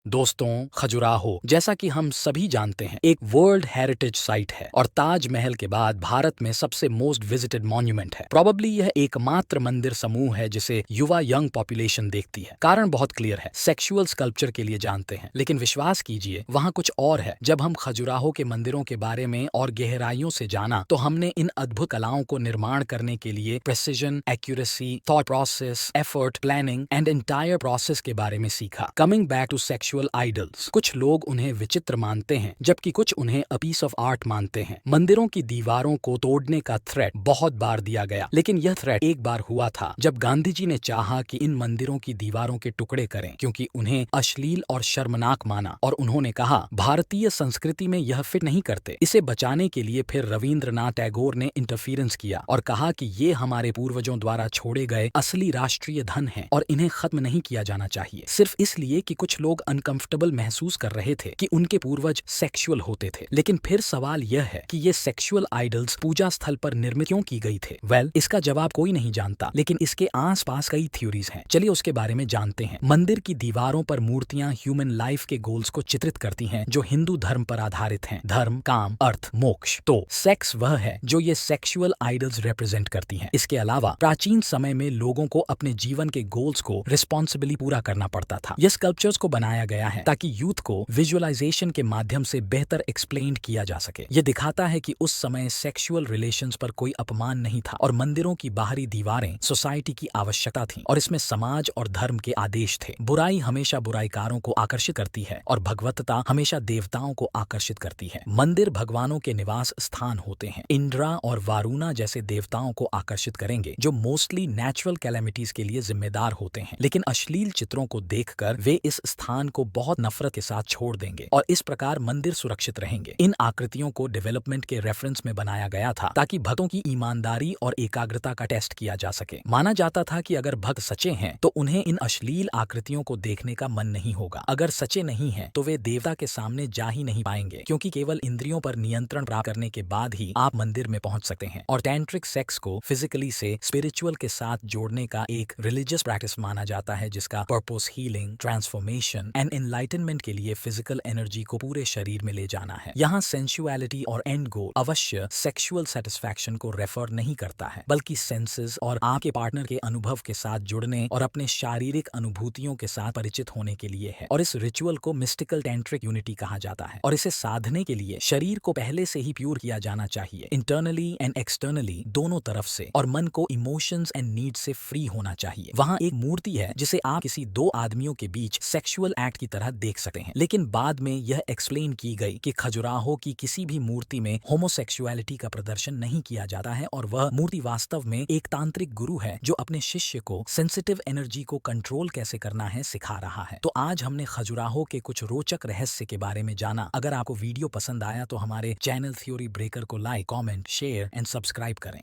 दोस्तों, खजुराहो जैसा कि हम सभी जानते हैं एक वर्ल्ड हेरिटेज साइट है और ताजमहल के बाद भारत में सबसे मोस्ट विजिटेड मॉन्यूमेंट है। प्रोबेबली यह एकमात्र मंदिर समूह है जिसे युवा यंग पॉपुलेशन देखती है। कारण बहुत क्लियर है, सेक्सुअल स्कल्पचर के लिए जानते हैं, लेकिन विश्वास कीजिए वहाँ कुछ और है। जब हम खजुराहो के मंदिरों के बारे में और गहराइयों से जाना तो हमने इन अद्भुत कलाओं को निर्माण करने के लिए precision, accuracy, thought process, effort, planning and entire process के बारे में सीखा। Coming back to sexual idols, कुछ लोग उन्हें विचित्र मानते हैं जबकि कुछ उन्हें अ पीस ऑफ आर्ट मानते हैं। मंदिरों की दीवारों को तोड़ने का थ्रेट बहुत बार दिया गया, लेकिन यह थ्रेट एक बार हुआ था जब गांधी जी ने चाहा कि इन मंदिरों की दीवारों के टुकड़े करें क्योंकि उन्हें अश्लील और शर्मनाक माना, और उन्होंने कहा भारतीय संस्कृति में यह फिट नहीं करते। इसे बचाने के लिए फिर रविंद्रनाथ टैगोर ने इंटरफियरेंस किया और कहा कि ये हमारे पूर्वजों द्वारा छोड़े गए असली राष्ट्रीय धन हैं और इन्हें खत्म नहीं किया जाना चाहिए, सिर्फ इसलिए कि कुछ लोग अनकंफर्टेबल महसूस कर रहे थे कि उनके पूर्वज सेक्सुअल होते थे। लेकिन फिर सवाल यह है कि ये सेक्सुअल आइडल्स पूजा स्थल पर निर्मित क्यों की गई थे? इसका जवाब कोई नहीं जानता, लेकिन इसके आसपास कई थ्योरीज हैं। चलिए उसके बारे में जानते हैं। मंदिर की दीवारों पर मूर्तियां ह्यूमन लाइफ के गोल्स को चित्रित करती हैं जो हिंदू धर्म पर आधारित हैं। धर्म, काम, अर्थ, मोक्ष। तो सेक्स वह है जो ये सेक्सुअल आइडल्स रिप्रेजेंट करती हैं। इसके अलावा प्राचीन समय में लोगों को अपने जीवन के गोल्स को रिस्पॉन्सिबली पूरा करना पड़ता था। ये स्कल्पचर्स को बनाया गया है ताकि यूथ को विजुअलाइजेशन के माध्यम से बेहतर एक्सप्लेन किया जा सके। ये दिखाता है कि उस समय सेक्सुअल रिलेशंस पर कोई अपमान नहीं था और मंदिरों की बाहरी दीवारें सोसाइटी की आवश्यकता थी और इसमें समाज और धर्म के आदेश थे। बुराई हमेशा बुराईकारों को आकर्षित करती है और भगवतता हमेशा देवताओं को आकर्षित करती है। मंदिर भगवानों के निवास स्थान होते हैं। इंद्रा और वारुणा जैसे देवताओं को आकर्षित करेंगे जो मोस्टली नेचुरल कैलेमिटीज के लिए जिम्मेदार होते हैं, लेकिन अश्लील चित्रों को देखकर वे इस स्थान को बहुत नफरत के साथ छोड़ देंगे और इस प्रकार मंदिर सुरक्षित रहेंगे। इन आकृतियों को डेवलपमेंट के रेफरेंस में बनाया गया था ताकि भक्तों की ईमानदारी और एकाग्रता का टेस्ट किया जा सके। माना जाता था कि अगर भक्त सच्चे हैं तो उन्हें इन अश्लील आकृतियों को देखने का मन नहीं होगा। अगर सच्चे नहीं हैं तो वे देवता के सामने जा ही नहीं पाएंगे, क्योंकि केवल इंद्रियों पर नियंत्रण प्राप्त करने के बाद ही आप मंदिर में पहुंच सकते हैं। और टैंट्रिक सेक्स को फिजिकली से स्पिरिचुअल के साथ जोड़ने का एक रिलीजियस प्रैक्टिस माना जाता है जिसका purpose healing, transformation and enlightenment के लिए फिजिकल एनर्जी को पूरे शरीर में ले जाना है। यहाँ सेंसुअलिटी और एंड गोल अवश्य सेक्सुअल सेटिस्फैक्शन को रेफर नहीं करता है, बल्कि सेंसेस और आपके पार्टनर के अनुभव के साथ जुड़ने और अपने शारीरिक अनुभूतियों के साथ परिचित होने के लिए है। और इस रिचुअल को मिस्टिकल टैंट्रिक यूनिटी कहा जाता है और इसे साधने के लिए शरीर को पहले से ही प्योर किया जाना चाहिए, इंटरनली एंड एक्सटर्नली दोनों तरफ से, और मन को इमोशंस एंड नीड से फ्री होना चाहिए। वहाँ एक मूर्ति है जिसे आप किसी दो आदमियों के बीच सेक्सुअल एक्ट की तरह देख सकते हैं, लेकिन बाद में यह एक्सप्लेन की गई कि खजुराहो की किसी भी मूर्ति में होमोसेक्सुअलिटी का प्रदर्शन नहीं किया जाता है और वह मूर्ति वास्तव में एक तांत्रिक गुरु है जो अपने शिष्य को सेंसिटिव एनर्जी को कंट्रोल कैसे करना है सिखा रहा है। तो आज हमने खजुराहो के कुछ रोचक रहस्य के बारे में जाना। अगर आपको वीडियो पसंद आया तो हमारे चैनल थ्योरी ब्रेकर को like, comment, share and subscribe करें।